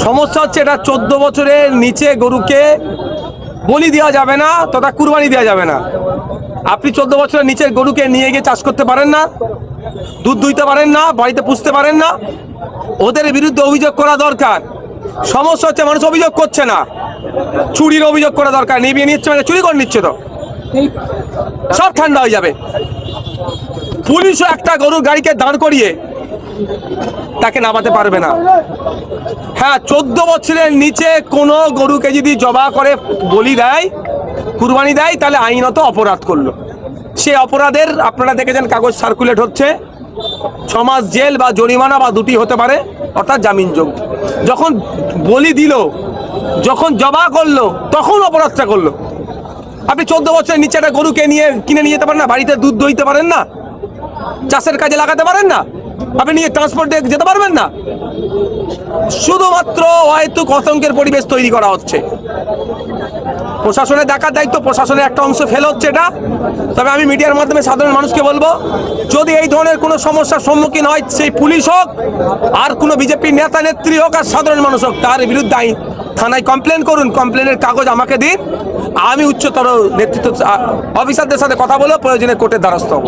সমস্যা হচ্ছে এটা 14 বছরের নিচে গরুকে বলি দেওয়া যাবে না তথা কুরবানি দেওয়া যাবে না। আপনি 14 বছরের নিচের গরুকে নিয়ে গিয়ে চাষ করতে পারেন না, দুধ দুইতে পারেন না, বাড়িতে পুষতে পারেন না, ওদের বিরুদ্ধে অভিযোগ করা দরকার। সমস্যা হচ্ছে মানুষ অভিযোগ করছে না, চুরির অভিযোগ করা দরকার। নিয়ে নিচ্ছে মানে চুরি করে নিচ্ছে, তো সব ঠান্ডা হয়ে যাবে। পুলিশও একটা গরুর গাড়িকে দাঁড় করিয়ে তাকে নামাতে পারবে না। হ্যাঁ, 14 বছরের নিচে কোনো গরুকে যদি জবা করে বলি দেয়, কুরবানি দেয়, তাহলে আইনত অপরাধ করলো। সে অপরাধের আপনারা দেখেছেন কাগজ সার্কুলেট হচ্ছে, 6 মাস জেল বা জরিমানা বা দুটি হতে পারে, অর্থাৎ জামিনযোগ্য। যখন বলি দিল, যখন জবা করলো, তখন অপরাধটা করলো। আপনি 14 বছরের নিচে একটা গরুকে নিয়ে কিনে নিয়ে যেতে পারেন না, বাড়িতে দুধ দইতে পারেন না, চাষের কাজে লাগাতে পারেন না, আপনি নিয়ে ট্রান্সপোর্ট দিয়ে যেতে পারবেন না। শুধুমাত্র হয়তো আতঙ্কের পরিবেশ তৈরি করা হচ্ছে। প্রশাসনের দেখার দায়িত্ব, প্রশাসনের একটা অংশ ফেল হচ্ছে এটা। তবে আমি মিডিয়ার মাধ্যমে সাধারণ মানুষকে বলবো, যদি এই ধরনের কোনো সমস্যার সম্মুখীন হয়, সেই পুলিশ হোক আর কোনো বিজেপির নেতা নেত্রী হোক আর সাধারণ মানুষ হোক, তার বিরুদ্ধে আইন থানায় কমপ্লেন করুন, কমপ্লেনের কাগজ আমাকে দিন, আমি উচ্চতর নেতৃত্ব অফিসারদের সাথে কথা বলে প্রয়োজনে কোর্টের দ্বারস্থ হব।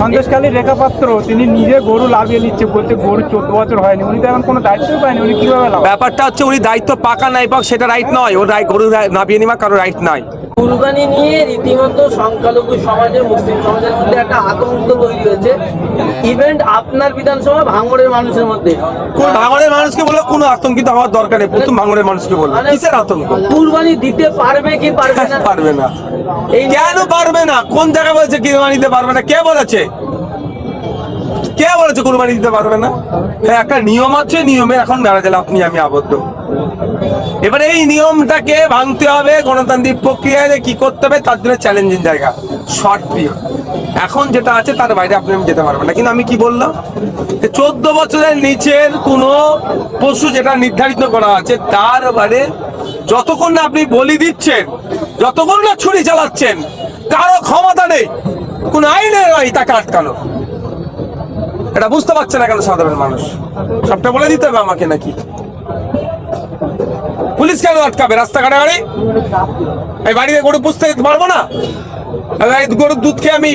সন্দেশখালী রেখা পাত্র তিনি নিজে গরু লাভিয়ে নিচ্ছে, বলতে গরু 14 বছর হয়নি, উনি তো এখন কোনো দায়িত্বই পায়নি, উনি কিভাবে লাভ? ব্যাপারটা হচ্ছে উনি দায়িত্ব পাকা নাই পাক সেটা রাইট নয়, ওর গরু নামিয়ে নেওয়া কারো রাইট নাই। কুরবানি নিয়ে রীতিমতো সংখ্যালঘু সমাজে, মুসলিম সমাজের মধ্যে একটা আতঙ্ক তৈরি হয়েছে। ইভেন্ট আপনার বিধানসভা ভাঙড়ের মানুষের মধ্যে, ভাঙড়ের মানুষকে বলে কোনো আতঙ্কিত হওয়ার দরকার নেই। প্রথম ভাঙড়ের মানুষকে বলবো কিসের আতঙ্ক? কুরবানি দিতে পারবে কি পারবে না? পারবে না। কেন পারবে না? কোন জায়গায় বলেছে কুরবানি দিতে পারবে না? কে বলেছে? কে বলেছে কুরবানি দিতে পারবে না? হ্যাঁ, একটা নিয়ম আছে, নিয়মে এখন বেড়া গেলে আপনি আমি আবদ্ধ। এবারে এই নিয়মটাকে ভাঙতে হবে, গণতান্ত্রিক প্রক্রিয়ায় কি করতে হবে তার জন্য চ্যালেঞ্জিং জায়গা, শর্ট পিরিয়ড। এখন যেটা আছে তার বাইরে আপনি আমি যেতে পারবেন না। কিন্তু আমি কি বললাম, 14 বছরের নিচের কোনো পশু যেটা নির্ধারিত করা আছে তার বাইরে যতক্ষণ না আপনি বলি দিচ্ছেন, যতক্ষণ না ছুরি চালাচ্ছেন, কারো ক্ষমতা নেই, কোন আইনে নয় তাকে আটকানো। এটা বুঝতে পারছে না কেন সাধারণ মানুষ? সবটা বলে দিতে হবে আমাকে নাকি? পুলিশ কেন আটকাবে রাস্তাঘাটে? গাড়ি এই বাড়িতে গরু পুষতে পারবো না? গরুর দুধ খেয়ে আমি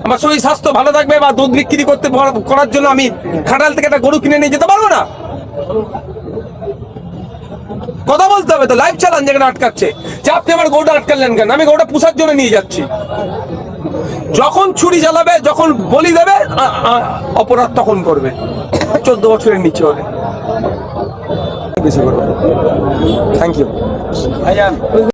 আমার শরীর স্বাস্থ্য ভালো থাকবে বা দুধ বিক্রি করার জন্য আমি খাটাল থেকে একটা গরু কিনে নিয়ে যেতে পারবো না? কথা বলতে হবে তো, লাইভ চালান যেখানে আটকাচ্ছে যে আপনি আমার গরুটা আটকালেন কেন? আমি গরুটা পুষার জন্য নিয়ে যাচ্ছি। যখন ছুরি চালাবে, যখন বলি দেবে, অপরাধ তখন করবে। 14 বছরের নিচে হলে বেশি করবে। Thank you.